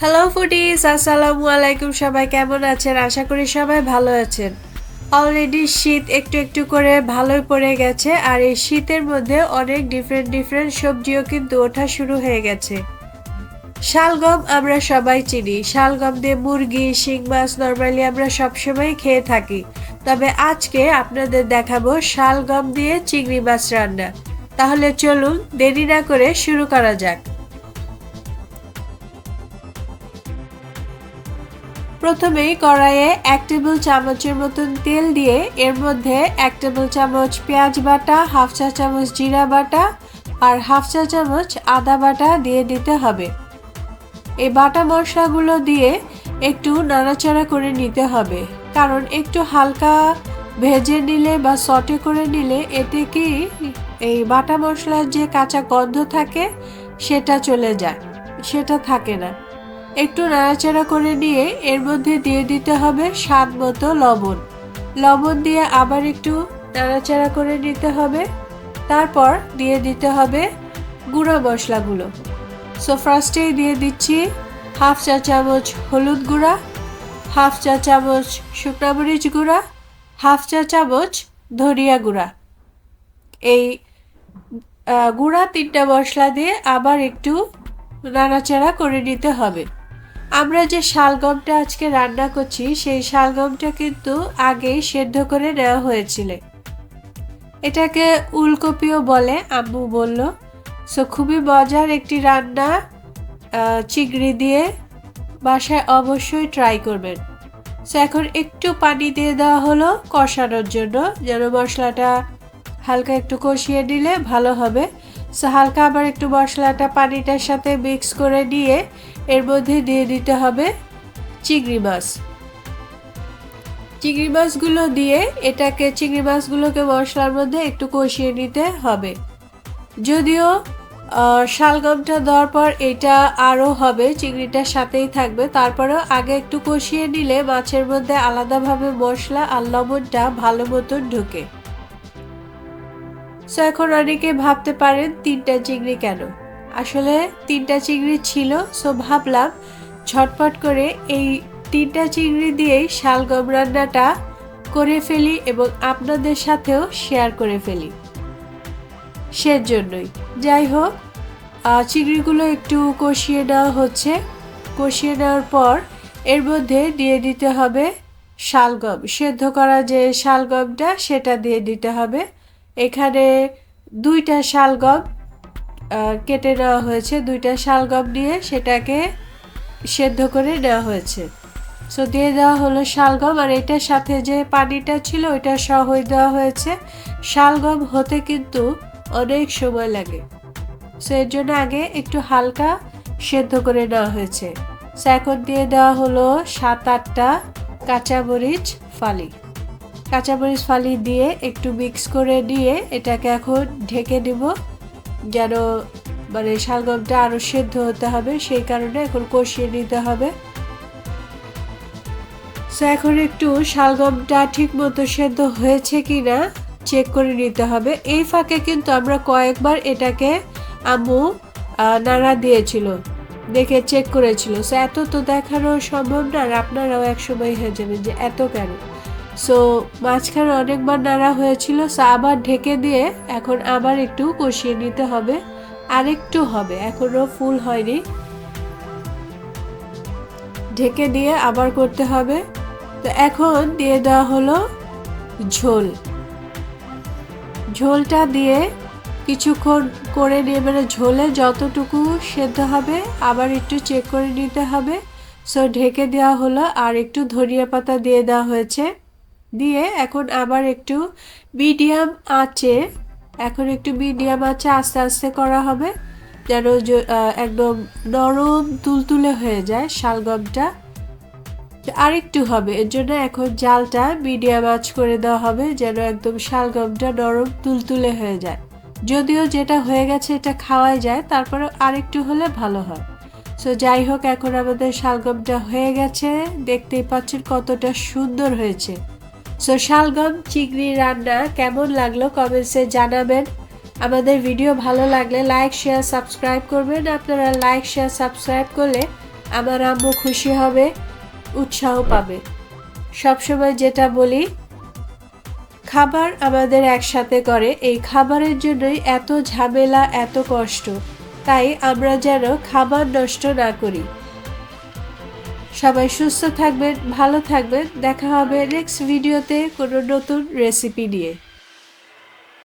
Hello foodies, আসসালামু আলাইকুম। সবাই কেমন আছেন? আশা করি সবাই ভালো আছেন। অলরেডি শীত একটু একটু করে ভালোই পড়ে গেছে, আর এই শীতের মধ্যে অনেক ডিফারেন্ট সবজিও কিন্তু ওঠা শুরু হয়ে গেছে। শালগম আমরা সবাই চিনি। শালগম দিয়ে মুরগি, শিং মাছ নরমালি আমরা সবসময় খেয়ে থাকি। তবে আজকে আপনাদের দেখাবো শালগম দিয়ে চিংড়ি মাছ রান্না। তাহলে চলুন দেরি না করে শুরু করা যাক। প্রথমেই কড়াইয়ে 1 টেবিল চামচের মতন তেল দিয়ে এর মধ্যে 1 টেবিল চামচ পেঁয়াজ বাটা, হাফ চা চামচ জিরা বাটা আর হাফ চা চামচ আদা বাটা দিয়ে দিতে হবে। এই বাটা মশলাগুলো দিয়ে একটু নাড়াচাড়া করে নিতে হবে, কারণ একটু হালকা ভেজে নিলে বা সটে করে নিলে এতে কি এই বাটা মশলার যে কাঁচা গন্ধ থাকে সেটা চলে যায়, সেটা থাকে না। একটু নাড়াচাড়া করে নিয়ে এর মধ্যে দিয়ে দিতে হবে স্বাদ মতো লবণ। লবণ দিয়ে আবার একটু নাড়াচাড়া করে নিতে হবে। তারপর দিয়ে দিতে হবে গুঁড়া মশলাগুলো। সো ফার্স্টেই দিয়ে দিচ্ছি হাফ চা চামচ হলুদ গুঁড়া, হাফ চা চামচ শুকনা মরিচ গুঁড়া, হাফ চা চামচ ধনিয়া গুঁড়া। এই গুঁড়া 3টা মশলা দিয়ে আবার একটু নাড়াচাড়া করে নিতে হবে। আমরা যে শালগমটা আজকে রান্না করছি সেই শালগমটা কিন্তু আগেই সেদ্ধ করে নেওয়া হয়েছিল। এটাকে ওলকপিও বলে, আম্মু বলল। সো খুবই মজার একটি রান্না, চিংড়ি দিয়ে বাসায় অবশ্যই ট্রাই করবেন। সো এখন একটু পানি দিয়ে দেওয়া হলো কষানোর জন্য, যেন মশলাটা হালকা একটু কষিয়ে নিলে ভালো হবে। সো হালকা আবার একটু মশলাটা পানিটার সাথে মিক্স করে নিয়ে এর মধ্যে দিয়ে দিতে হবে চিংড়ি মাছ। চিংড়ি মাছগুলো দিয়ে চিংড়ি মাছগুলোকে মশলার মধ্যে একটু কষিয়ে নিতে হবে। যদিও শালগমটা দেওয়ার পর এটা আরও হবে, চিংড়িটার সাথেই থাকবে, তারপরেও আগে একটু কষিয়ে নিলে মাছের মধ্যে আলাদাভাবে মশলা আর লবণটা ভালো মতন ঢোকে। সো এখন অনেকে ভাবতে পারেন 3টা চিংড়ি কেন? আসলে 3টা চিংড়ি ছিল। সো ভাবলাম ঝটপট করে এই 3টা চিংড়ি দিয়েই শালগম রান্নাটা করে ফেলি এবং আপনাদের সাথেও শেয়ার করে ফেলি, সেজন্যই। যাই হোক, চিংড়িগুলো একটু কষিয়ে নেওয়া হচ্ছে। কষিয়ে নেওয়ার পর এর মধ্যে দিয়ে দিতে হবে শালগম, সেদ্ধ করা যে শালগমটা সেটা দিয়ে দিতে হবে। এখানে 2টা শালগম কেটে নেওয়া হয়েছে। 2টা শালগম দিয়ে সেটাকে সেদ্ধ করে নেওয়া হয়েছে। সো দিয়ে দেওয়া হলো শালগম, আর এটার সাথে যে পানিটা ছিল ওইটা সহই দেওয়া হয়েছে। শালগম হতে কিন্তু অনেক সময় লাগে, সো এর জন্য আগে একটু হালকা সেদ্ধ করে নেওয়া হয়েছে। সো এখন দিয়ে দেওয়া হলো 7-8টা কাঁচামরিচ ফালি। কাঁচামরিচ ফালি দিয়ে একটু মিক্স করে নিয়ে এটাকে এখন ঢেকে দিব, যেন শালগমটা আরও সেদ্ধ হতে হবে, সেই কারণে এখন কষিয়ে নিতে হবে। সো এখন একটু শালগমটা ঠিক মতো সেদ্ধ হয়েছে কিনা চেক করে নিতে হবে। এই ফাঁকে কিন্তু আমরা কয়েকবার এটাকে আম্মু নাড়া দিয়েছিল, দেখে চেক করেছিল। সো এত তো দেখানো সম্ভব না, আর আপনারাও একসময় হয়ে যাবেন যে এত কেন। সো মাঝখানে অনেকবার নাড়া হয়েছিল। সো আবার ঢেকে দিয়ে এখন আবার একটু কষিয়ে নিতে হবে। আরেকটু হবে, এখনো ফুল হয়নি। ঢেকে দিয়ে আবার করতে হবে। তো এখন দিয়ে দেওয়া হলো ঝোল। ঝোলটা দিয়ে কিছুক্ষণ করে নিয়ে ঝোলে যতটুকু সেদ্ধ হবে আবার একটু চেক করে নিতে হবে। সো ঢেকে দেওয়া হলো, আর একটু ধনিয়া পাতা দিয়ে দেওয়া হয়েছে। দিয়ে এখন আবার একটু মিডিয়াম আঁচে আস্তে আস্তে করা হবে, যেন একদম নরম তুলতুলে হয়ে যায় শালগমটা। আরেকটু হবে, এর জন্য এখন জালটা মিডিয়াম আঁচ করে দেওয়া হবে, যেন একদম শালগমটা নরম তুলতুলে হয়ে যায়। যদিও যেটা হয়ে গেছে এটা খাওয়াই যায়, তারপরে আরেকটু হলে ভালো হয়। সো যাই হোক, এখন আমাদের শালগমটা হয়ে গেছে, দেখতেই পাচ্ছেন কতটা সুন্দর হয়েছে। সো শালগম চিংড়ি রান্না কেমন লাগলো কমেন্টসে জানাবেন। আমাদের ভিডিও ভালো লাগলে লাইক শেয়ার সাবস্ক্রাইব করবেন। আপনারা লাইক শেয়ার সাবস্ক্রাইব করলে আমার আম্মু খুশি হবে, উৎসাহ পাবে। সবসময় যেটা বলি, খাবার আমাদের একসাথে করে, এই খাবারের জন্যই এত ঝামেলা, এত কষ্ট। তাই আমরা যেন খাবার নষ্ট না করি। সবাই সুস্থ থাকবেন, ভালো থাকবেন। দেখা হবে নেক্সট ভিডিওতে কোনো নতুন রেসিপি নিয়ে।